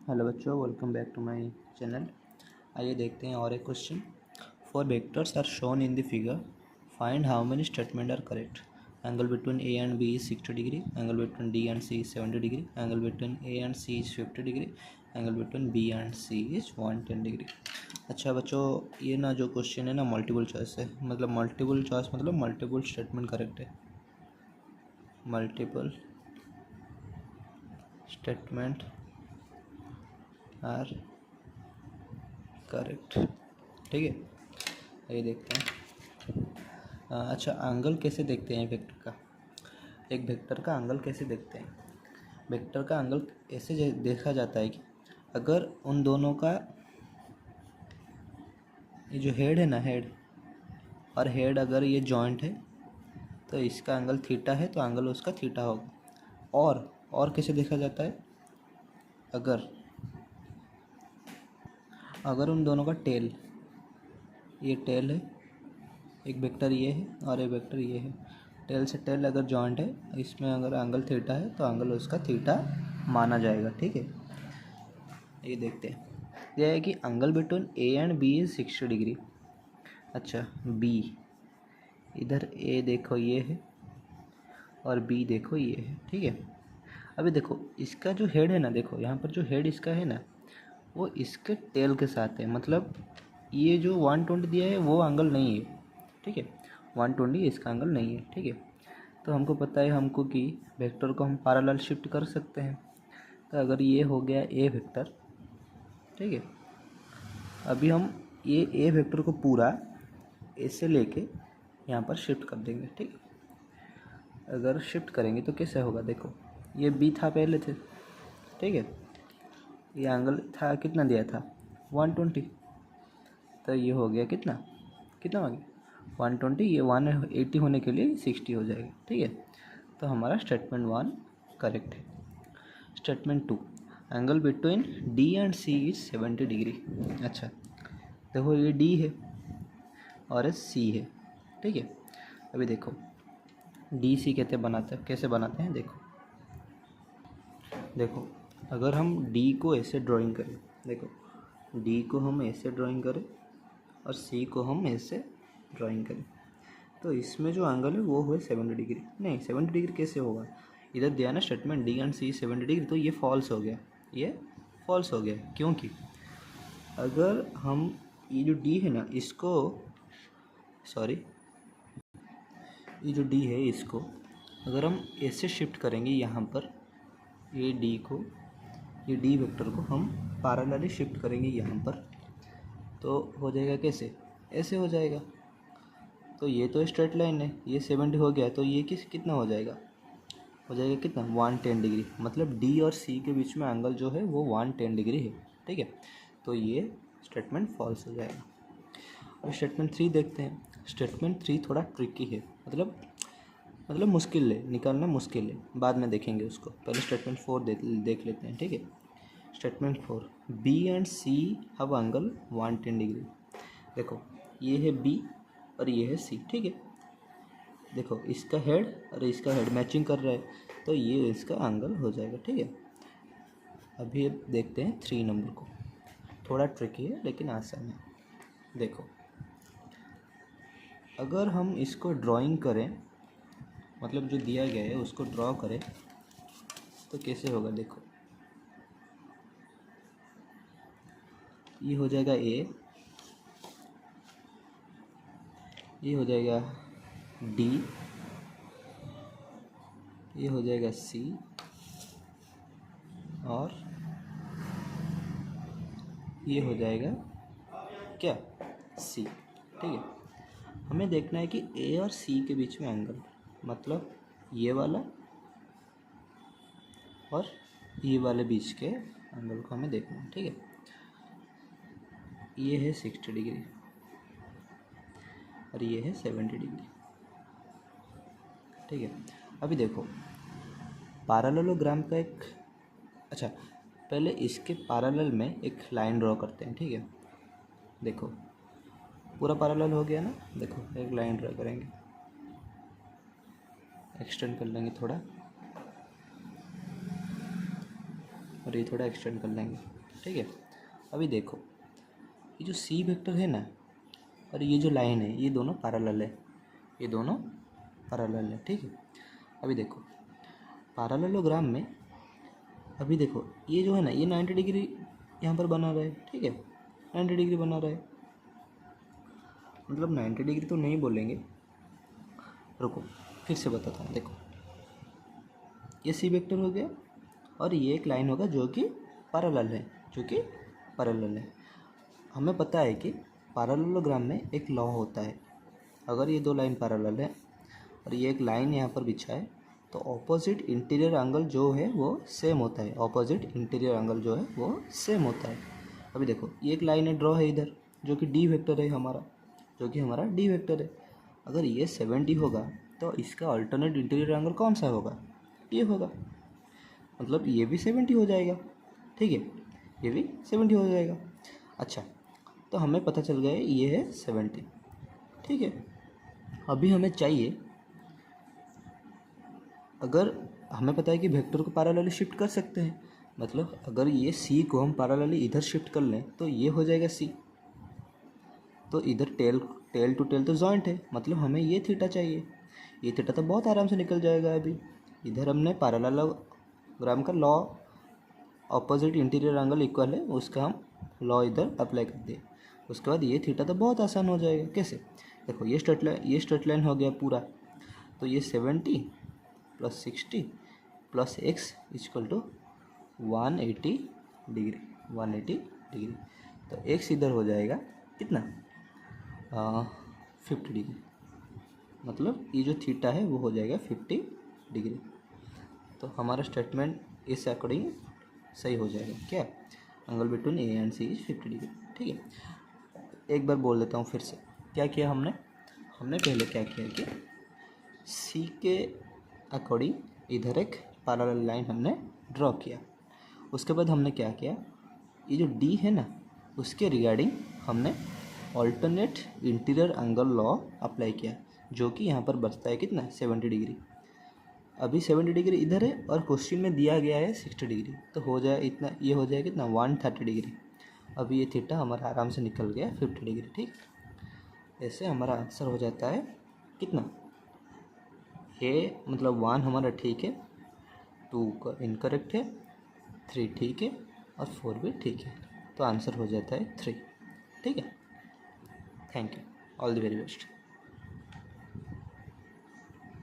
Hello बच्चों, welcome back to my channel. आइए देखते हैं और एक question. Four vectors are shown in the figure, find how many statement are correct. Angle between A and B is 60 degree, angle between D and C is 70 degree, angle between A and C is 50 degree, angle between B and C is 110 degree. अच्छा बच्चों, ये ना जो question है ना multiple choice है, मतलब multiple choice मतलब मल्टीपल स्टेटमेंट करेक्ट है। मल्टीपल स्टेटमेंट आर करेक्ट, ठीक है। ये देखते हैं। अच्छा, एंगल कैसे देखते हैं वेक्टर का? एक वेक्टर का एंगल कैसे देखते हैं? वेक्टर का एंगल ऐसे देखा जाता है कि अगर उन दोनों का ये जो हेड है ना, हेड और हेड अगर ये जॉइंट है तो इसका एंगल थीटा है तो एंगल उसका थीटा होगा। और कैसे देखा जाता है? अगर उन दोनों का टेल, ये टेल है, एक वेक्टर ये है और एक वेक्टर ये है, टेल से टेल अगर जॉइंट है, इसमें अगर एंगल थीटा है तो एंगल उसका थीटा माना जाएगा, ठीक है। ये देखते हैं, यह है कि angle between A and B is 60 degree. अच्छा, बी, इधर ए देखो ये है और बी देखो ये है, ठीक है। अभी देखो इसका जो हेड है ना, देखो यहाँ पर जो हेड इसका है ना, वो इसके टेल के साथ है, मतलब ये जो 120 दिया है वो एंगल नहीं है, ठीक है। 120 इसका एंगल नहीं है, ठीक है। तो हमको पता है हमको कि वेक्टर को हम पैरेलल शिफ्ट कर सकते हैं। तो अगर ये हो गया ए वेक्टर, ठीक है, अभी हम ये ए वेक्टर को पूरा ऐसे लेके यहाँ पर शिफ्ट कर देंगे, ठीक है। अगर शिफ्ट करेंगे तो कैसे होगा? देखो ये बी था पहले थे, ठीक है। ये एंगल था, कितना दिया था? 120। तो ये हो गया कितना कितना हो गया 120, ये 180 होने के लिए 60 हो जाएगा, ठीक है। तो हमारा स्टेटमेंट 1 करेक्ट है। Statement 2, angle between D and C is 70 degree. अच्छा देखो, ये डी है और ये सी है, ठीक है। अभी देखो डी सी कैसे बनाते हैं, देखो अगर हम डी को ऐसे ड्राइंग करें, देखो डी को हम ऐसे ड्राइंग करें और सी को हम ऐसे ड्राइंग करें, तो इसमें जो एंगल है वो हुए 70 डिग्री। नहीं, 70 डिग्री कैसे होगा? इधर दिया ना statement D and C 70 degree, तो ये फॉल्स हो गया, ये फॉल्स हो गया। क्योंकि अगर हम ये जो डी है ना इसको, सॉरी, ये जो डी है इसको अगर हम ऐसे शिफ्ट करेंगे यहाँ पर, ये डी को, ये डी वेक्टर को हम पैरेलली शिफ्ट करेंगे यहाँ पर, तो हो जाएगा कैसे? ऐसे हो जाएगा। तो ये तो स्ट्रेट लाइन है, ये 70 हो गया, तो ये कितना हो जाएगा? हो जाएगा कितना? 110 डिग्री। मतलब डी और सी के बीच में एंगल जो है वो 110 डिग्री है, ठीक है। तो ये स्टेटमेंट फॉल्स हो जाएगा। और स्टेटमेंट 3 देखते हैं। स्टेटमेंट 3 थोड़ा ट्रिकी है, मतलब मुश्किल है, निकालना मुश्किल है, बाद में देखेंगे उसको। पहले स्टेटमेंट 4 देख लेते हैं, ठीक है। Statement 4, B and C have angle 110 degree. देखो ये है बी और ये है सी, ठीक है। देखो इसका हेड और इसका हेड मैचिंग कर रहा है, तो ये इसका एंगल हो जाएगा, ठीक है। अभी अब देखते हैं 3 नंबर को। थोड़ा ट्रिकी है लेकिन आसान है। देखो अगर हम इसको ड्राइंग करें, मतलब जो दिया गया है उसको ड्रॉ करें, तो कैसे होगा? देखो ये हो जाएगा ए, ये हो जाएगा डी, ये हो जाएगा सी और ये हो जाएगा क्या? सी, ठीक है। हमें देखना है कि ए और सी के बीच में एंगल, मतलब ये वाला और ये वाले बीच के एंगल को हमें देखना है, ठीक है। ये है 60 डिग्री और ये है 70 डिग्री, ठीक है। अभी देखो पैरेललोग्राम का एक, अच्छा पहले इसके पैरेलल में एक लाइन ड्रॉ करते हैं, ठीक है। देखो पूरा पैरेलल हो गया ना, देखो एक लाइन ड्रॉ करेंगे, एक्सटेंड कर लेंगे थोड़ा, और ये थोड़ा एक्सटेंड कर लेंगे, ठीक है। अभी देखो ये जो सी वेक्टर है ना और ये जो लाइन है ये दोनों पैरेलल है, ये दोनों पैरेलल है, ठीक है। अभी देखो पैरेललोग्राम में अभी देखो ये जो है ना ये 90 डिग्री यहाँ पर बना रहा है, ठीक है, 90 डिग्री बना रहा है, मतलब 90 डिग्री तो नहीं बोलेंगे, रुको फिर से बताता हूँ। देखो ये सी वेक्टर हो गया और ये एक लाइन होगा जो कि पैरेलल है, जो कि पैरेलल है। हमें पता है कि पैरेललोग्राम में एक लॉ होता है, अगर ये दो लाइन पैरेलल है और ये एक लाइन यहाँ पर बिछा है तो ऑपोजिट इंटीरियर एंगल जो है वो सेम होता है, ऑपोजिट इंटीरियर एंगल जो है वो सेम होता है। अभी देखो ये एक लाइन है ड्रॉ है इधर जो कि डी वेक्टर है हमारा, जो कि हमारा डी वेक्टर है। अगर ये 70 होगा तो इसका अल्टरनेट इंटीरियर एंगल कौन सा होगा, ये होगा, मतलब ये भी 70 हो जाएगा, ठीक है, ये भी 70 हो जाएगा। अच्छा तो हमें पता चल गया ये है 70, ठीक है। अभी हमें चाहिए, अगर हमें पता है कि वेक्टर को पैरेलली शिफ्ट कर सकते हैं, मतलब अगर ये सी को हम पैरेलली इधर शिफ्ट कर लें तो ये हो जाएगा सी, तो इधर टेल टू टेल तो जॉइंट है, मतलब हमें ये थीटा चाहिए, ये थीटा तो बहुत आराम से निकल जाएगा। अभी इधर हमने पैरेललोग्राम का law opposite interior angle equal है उसका हम लॉ इधर अप्लाई कर दिए, उसके बाद ये थीटा तो बहुत आसान हो जाएगा। कैसे, देखो ये स्ट्रेट लाइन हो गया पूरा, तो ये 70 + 60 + x equal to 180 degree, 180 degree. तो x इधर हो जाएगा कितना 50 डिग्री, मतलब ये जो थीटा है वो हो जाएगा 50 डिग्री। तो हमारा स्टेटमेंट इस अकॉर्डिंग सही हो जाएगा, क्या angle between A and C is 50 degree, ठीक है। एक बार बोल देता हूँ फिर से, क्या किया हमने पहले क्या किया कि सी के अकॉर्डिंग इधर एक पैरेलल लाइन हमने ड्रॉ किया, उसके बाद हमने क्या किया, ये जो डी है ना उसके रिगार्डिंग हमने alternate interior angle law apply किया, जो कि यहाँ पर बचता है कितना 70 डिग्री। अभी 70 डिग्री इधर है और क्वेश्चन में दिया गया है 60 डिग्री, तो हो जाए इतना, ये हो जाए कितना 130 डिग्री। अभी ये थीटा हमारा आराम से निकल गया 50 डिग्री, ठीक। ऐसे हमारा आंसर हो जाता है कितना, ए मतलब 1 हमारा ठीक है, 2 का इनकरेक्ट है, 3 ठीक है और 4 भी ठीक है, तो आंसर हो जाता है 3, ठीक है। Thank you, all the very best.